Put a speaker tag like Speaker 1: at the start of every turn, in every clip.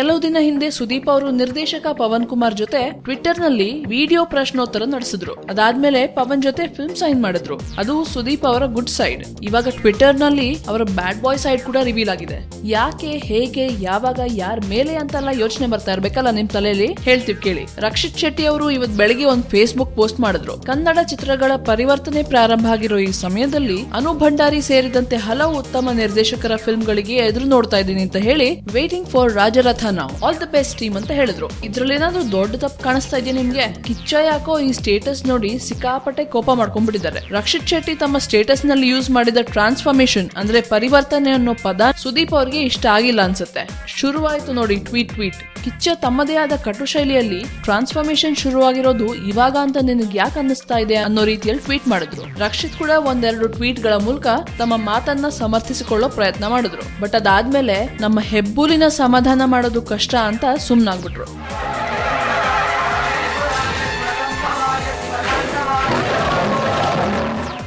Speaker 1: ಕೆಲವು ದಿನ ಹಿಂದೆ ಸುದೀಪ್ ಅವರು ನಿರ್ದೇಶಕ ಪವನ್ ಕುಮಾರ್ ಜೊತೆ ಟ್ವಿಟರ್ ನಲ್ಲಿ ವಿಡಿಯೋ ಪ್ರಶ್ನೋತ್ತರ ನಡೆಸಿದ್ರು. ಅದಾದ್ಮೇಲೆ ಪವನ್ ಜೊತೆ ಫಿಲ್ಮ್ ಸೈನ್ ಮಾಡಿದ್ರು. ಅದು ಸುದೀಪ್ ಅವರ ಗುಡ್ ಸೈಡ್. ಇವಾಗ ಟ್ವಿಟರ್ ನಲ್ಲಿ ಅವರ ಬ್ಯಾಡ್ ಬಾಯ್ ಸೈಡ್ ಕೂಡ ರಿವೀಲ್ ಆಗಿದೆ. ಯಾಕೆ, ಹೇಗೆ, ಯಾವಾಗ, ಯಾರ ಮೇಲೆ ಅಂತೆಲ್ಲ ಯೋಚನೆ ಬರ್ತಾ ಇರ್ಬೇಕಲ್ಲ ನಿಮ್ ತಲೆಯಲ್ಲಿ. ಹೇಳ್ತೀವಿ ಕೇಳಿ. ರಕ್ಷಿತ್ ಶೆಟ್ಟಿ ಅವರು ಇವತ್ತು ಬೆಳಗ್ಗೆ ಒಂದು ಫೇಸ್ಬುಕ್ ಪೋಸ್ಟ್ ಮಾಡಿದ್ರು. ಕನ್ನಡ ಚಿತ್ರಗಳ ಪರಿವರ್ತನೆ ಪ್ರಾರಂಭ ಆಗಿರೋ ಈ ಸಮಯದಲ್ಲಿ ಅನು ಭಂಡಾರಿ ಸೇರಿದಂತೆ ಹಲವು ಉತ್ತಮ ನಿರ್ದೇಶಕರ ಫಿಲ್ಮ್ ಗಳಿಗೆ ಎದುರು ನೋಡ್ತಾ ಇದ್ದೀನಿ ಅಂತ ಹೇಳಿ ವೇಟಿಂಗ್ ಫಾರ್ ರಾಜರಥ ನಾವು ಆಲ್ ದ ಬೆಸ್ಟ್ ಟೀಮ್ ಅಂತ ಹೇಳಿದ್ರು. ಇದ್ರಲ್ಲಿ ಏನಾದ್ರು ದೊಡ್ಡ ತಪ್ಪು ಕಾಣಿಸ್ತಾ ಇದೆಯಾ ನಿಮ್ಗೆ? ಕಿಚ್ಚ ಯಾಕೋ ಈ ಸ್ಟೇಟಸ್ ನೋಡಿ ಸಿಕ್ಕಾಪಟ್ಟೆ ಕೋಪ ಮಾಡ್ಕೊಂಡ್ಬಿಟ್ಟಿದ್ದಾರೆ. ರಕ್ಷಿತ್ ಶೆಟ್ಟಿ ತಮ್ಮ ಸ್ಟೇಟಸ್ ನಲ್ಲಿ ಯೂಸ್ ಮಾಡಿದ ಟ್ರಾನ್ಸ್ಫಾರ್ಮೇಶನ್ ಅಂದ್ರೆ ಪರಿವರ್ತನೆ ಅನ್ನೋ ಪದ ಸುದೀಪ್ ಅವ್ರಿಗೆ ಇಷ್ಟ ಆಗಿಲ್ಲ ಅನ್ಸುತ್ತೆ. ಶುರುವಾಯ್ತು ನೋಡಿ ಟ್ವೀಟ್. ಕಿಚ್ಚ ತಮ್ಮದೇ ಆದ ಕಟು ಶೈಲಿಯಲ್ಲಿ ಟ್ರಾನ್ಸ್ಫಾರ್ಮೇಶನ್ ಶುರುವಾಗಿರೋದು ಇವಾಗ ಅಂತ ನಿನಗೆ ಯಾಕೆ ಅನ್ನಿಸ್ತಾ ಇದೆ ಅನ್ನೋ ರೀತಿಯಲ್ಲಿ ಟ್ವೀಟ್ ಮಾಡಿದ್ರು. ರಕ್ಷಿತ್ ಕೂಡ ಒಂದೆರಡು ಟ್ವೀಟ್ ಗಳ ಮೂಲಕ ತಮ್ಮ ಮಾತನ್ನ ಸಮರ್ಥಿಸಿಕೊಳ್ಳೋ ಪ್ರಯತ್ನ ಮಾಡಿದ್ರು. ಬಟ್ ಅದಾದ್ಮೇಲೆ ನಮ್ಮ ಹೆಬ್ಬೂಲಿನ ಸಮಾಧಾನ ಮಾಡೋದು ಕಷ್ಟ ಅಂತ ಸುಮ್ನಾಗ್ಬಿಟ್ರು.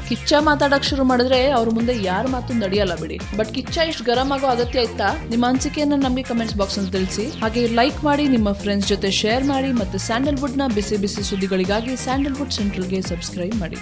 Speaker 1: ಕಿಚ್ಚ ಮಾತಾಡಕ್ ಶುರು ಮಾಡಿದ್ರೆ ಅವ್ರ ಮುಂದೆ ಯಾರ ಮಾತು ನಡೆಯಲ್ಲ ಬಿಡಿ. ಬಟ್ ಕಿಚ್ಚ ಇಷ್ಟು ಗರಂ ಆಗೋ ಅಗತ್ಯ ಇತ್ತಾ? ನಿಮ್ಮ ಅನಿಸಿಕೆಯನ್ನ ನಮಗೆ ಕಮೆಂಟ್ಸ್ ಬಾಕ್ಸ್ ಅಂತ ತಿಳಿಸಿ. ಹಾಗೆ ಲೈಕ್ ಮಾಡಿ, ನಿಮ್ಮ ಫ್ರೆಂಡ್ಸ್ ಜೊತೆ ಶೇರ್ ಮಾಡಿ, ಮತ್ತೆ ಸ್ಯಾಂಡಲ್ವುಡ್ ನ ಬಿಸಿ ಬಿಸಿ ಸುದ್ದಿಗಳಿಗಾಗಿ ಸ್ಯಾಂಡಲ್ವುಡ್ ಸೆಂಟ್ರಲ್ಗೆ ಸಬ್ಸ್ಕ್ರೈಬ್ ಮಾಡಿ.